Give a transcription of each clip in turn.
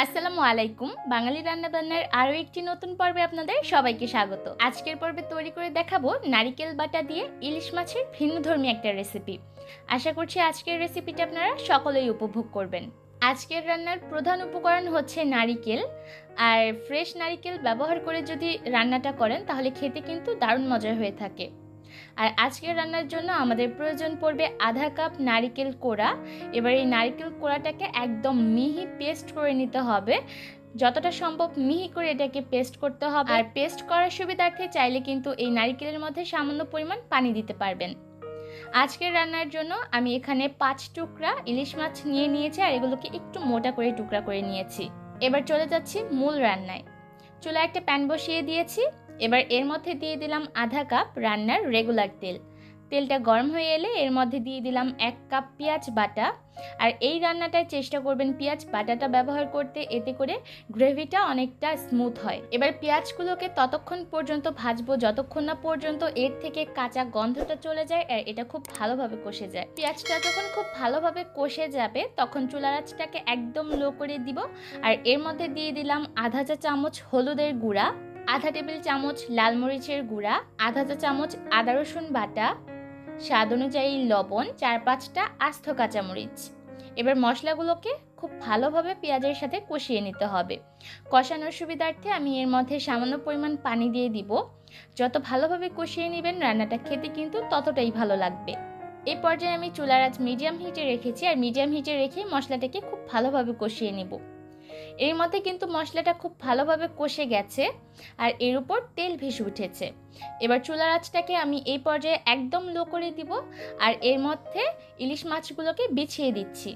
আসসালামু আলাইকুম। বাঙালি রান্নাবান্নার আরও একটি নতুন পর্বে আপনাদের সবাইকে স্বাগত। আজকের পর্বে তৈরি করে দেখাবো নারিকেল বাটা দিয়ে ইলিশ মাছের ভিন্নধর্মী একটা রেসিপি। আশা করছি আজকের রেসিপিটা আপনারা সকলেই উপভোগ করবেন। আজকের রান্নার প্রধান উপকরণ হচ্ছে নারিকেল, আর ফ্রেশ নারিকেল ব্যবহার করে যদি রান্নাটা করেন তাহলে খেতে কিন্তু দারুণ মজার হয়ে থাকে। আর আজকের রান্নার জন্য আমাদের প্রয়োজন পড়বে আধা কাপ নারিকেল কোড়া। এবার এই নারিকেল কোড়াটাকে একদম মিহি পেস্ট করে নিতে হবে, যতটা সম্ভব মিহি করে এটাকে পেস্ট করতে হবে। আর পেস্ট করার সুবিধার্থে চাইলে কিন্তু এই নারিকেলের মধ্যে সামান্য পরিমাণ পানি দিতে পারবেন। আজকের রান্নার জন্য আমি এখানে 5 টুকরা ইলিশ মাছ নিয়েছি, আর এগুলোকে একটু মোটা করে টুকরা করে নিয়েছি। এবার চলে যাচ্ছি মূল রান্নায়। চুলায় একটা প্যান বসিয়ে দিয়েছি। এবার এর মধ্যে দিয়ে দিলাম আধা কাপ রান্নার রেগুলার তেল। তেলটা গরম হয়ে এলে এর মধ্যে দিয়ে দিলাম 1 কাপ পেঁয়াজ বাটা। আর এই রান্নাটায় চেষ্টা করবেন পেঁয়াজ বাটাটা ব্যবহার করতে, এতে করে গ্রেভিটা অনেকটা স্মুথ হয়। এবার পেঁয়াজগুলোকে ততক্ষণ পর্যন্ত ভাজবো যতক্ষণ না পর্যন্ত এর থেকে কাঁচা গন্ধটা চলে যায় আর এটা খুব ভালোভাবে কষে যায়। পেঁয়াজটা যখন খুব ভালোভাবে কষে যাবে তখন চুলার আঁচটাকে একদম লো করে দিব। আর এর মধ্যে দিয়ে দিলাম আধা চা চামচ হলুদের গুঁড়া, আধা টেবিল চামচ লাল মরিচের গুঁড়া, আধা চা চামচ আদা রসুন বাটা, স্বাদ অনুযায়ী লবণ, 4-5টা আস্ত কাঁচামরিচ। এবার মশলাগুলোকে খুব ভালোভাবে পেঁয়াজের সাথে কষিয়ে নিতে হবে। কষানোর সুবিধার্থে আমি এর মধ্যে সামান্য পরিমাণ পানি দিয়ে দিব। যত ভালোভাবে কষিয়ে নেবেন রান্নাটা খেতে কিন্তু ততটাই ভালো লাগবে। এই পর্যায়ে আমি চুলার আঁচ মিডিয়াম হিটে রেখেছি, আর মিডিয়াম হিটে রেখে মশলাটাকে খুব ভালোভাবে কষিয়ে নেব। এর মধ্যে কিন্তু মশলাটা খুব ভালোভাবে কষে গেছে আর এর উপর তেল ভেসে উঠেছে। এবার চুলার আঁচটাকে আমি এই পর্যায়ে একদম লো করে দিব, আর এর মধ্যে ইলিশ মাছগুলোকে বিছিয়ে দিচ্ছি।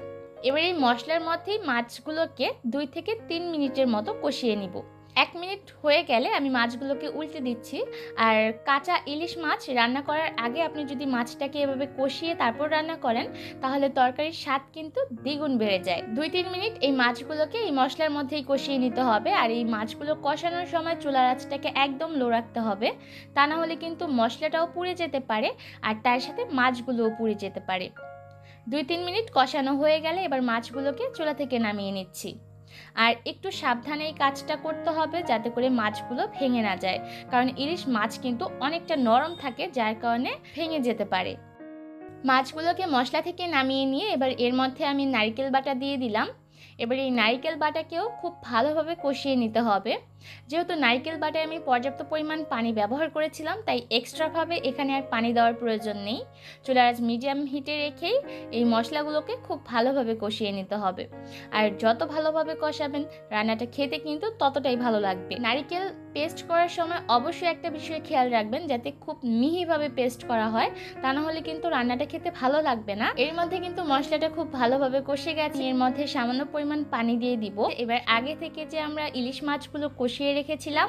এবার এই মশলার মধ্যেই মাছগুলোকে 2 থেকে 3 মিনিটের মতো কষিয়ে নিব। 1 মিনিট হয়ে গেলে আমি মাছগুলোকে উল্টে দিচ্ছি। আর কাঁচা ইলিশ মাছ রান্না করার আগে আপনি যদি মাছটাকে এভাবে কষিয়ে তারপর রান্না করেন তাহলে তরকারির স্বাদ কিন্তু দ্বিগুণ বেড়ে যায়। 2-3 মিনিট এই মাছগুলোকে এই মশলার মধ্যেই কষিয়ে নিতে হবে। আর এই মাছগুলো কষানোর সময় চুলার আঁচটাকে একদম লো রাখতে হবে, তা না হলে কিন্তু মশলাটাও পুড়ে যেতে পারে আর তার সাথে মাছগুলোও পুড়ে যেতে পারে। 2-3 মিনিট কষানো হয়ে গেলে এবার মাছগুলোকে চুলা থেকে নামিয়ে নিচ্ছি। আর একটু সাবধানে এই কাজটা করতে হবে যাতে করে মাছগুলো ভেঙে না যায়, কারণ ইলিশ মাছ কিন্তু অনেকটা নরম থাকে, যার কারণে ভেঙে যেতে পারে। মাছগুলোকে মশলা থেকে নামিয়ে নিয়ে এবার এর মধ্যে আমি নারকেল বাটা দিয়ে দিলাম। এবার এই নারকেল বাটাকেও খুব ভালোভাবে কষিয়ে নিতে হবে। যেহেতু নারকেল বাটায় আমি পর্যাপ্ত পরিমাণ পানি ব্যবহার করেছিলাম, তাই এক্সট্রাভাবে এখানে আর পানি দেওয়ার প্রয়োজন নেই। চুলার আঁচ মিডিয়াম হিটে রেখেই এই মশলাগুলোকে খুব ভালোভাবে কষিয়ে নিতে হবে। আর যত ভালোভাবে কষাবেন রান্নাটা খেতে কিন্তু ততটাই ভালো লাগবে। নারকেল পেস্ট করার সময় অবশ্যই একটা বিষয়ে খেয়াল রাখবেন, যাতে খুব মিহিভাবে পেস্ট করা হয়, তা না হলে কিন্তু রান্নাটা খেতে ভালো লাগবে না। এর মধ্যে কিন্তু মশলাটা খুব ভালোভাবে কষে গেছে। এর মধ্যে সামান্য পরিমাণ পানি দিয়ে দিব। এবার আগে থেকে যে আমরা ইলিশ মাছগুলো কষিয়ে রেখেছিলাম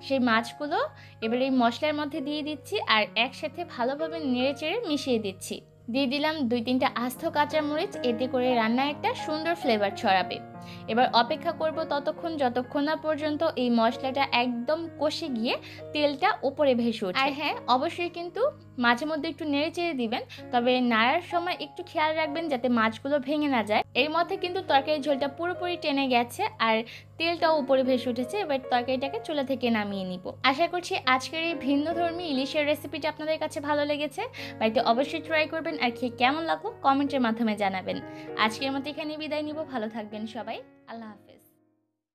সেই মাছগুলো এবার এই মশলার মধ্যে দিয়ে দিচ্ছি, আর একসাথে ভালোভাবে নেড়েচেড়ে মিশিয়ে দিচ্ছি। দিয়ে দিলাম 2-3টা আস্ত কাঁচামরিচ, এতে করে রান্নায় একটা সুন্দর ফ্লেভার ছড়াবে। এবার অপেক্ষা করব ততক্ষণ যতক্ষণ না পর্যন্ত এই মশলাটা একদম কষে গিয়ে তেলটা উপরে ভেসে ওঠে। আর হ্যাঁ, অবশ্যই কিন্তু মাঝে মধ্যে একটু নেড়ে চেড়ে দিবেন, তবে নাড়ার সময় একটু খেয়াল রাখবেন যাতে মাছগুলো ভেঙে না যায়। এর মধ্যে কিন্তু তরকারির ঝোলটা পুরোপুরি টেনে গেছে আর তেলটাও উপরে ভেসে উঠেছে। এবার তরকারিটাকে চুলা থেকে নামিয়ে নিব। আশা করছি আজকের এই ভিন্নধর্মী ইলিশের রেসিপিটা আপনাদের কাছে ভালো লেগেছে। বাড়িতে অবশ্যই ট্রাই করবেন, আর খেয়ে কেমন লাগলো কমেন্টের মাধ্যমে জানাবেন। আজকের মতো এখানে বিদায় নিব। ভালো থাকবেন সবাই। আল্লাহ হাফেজ।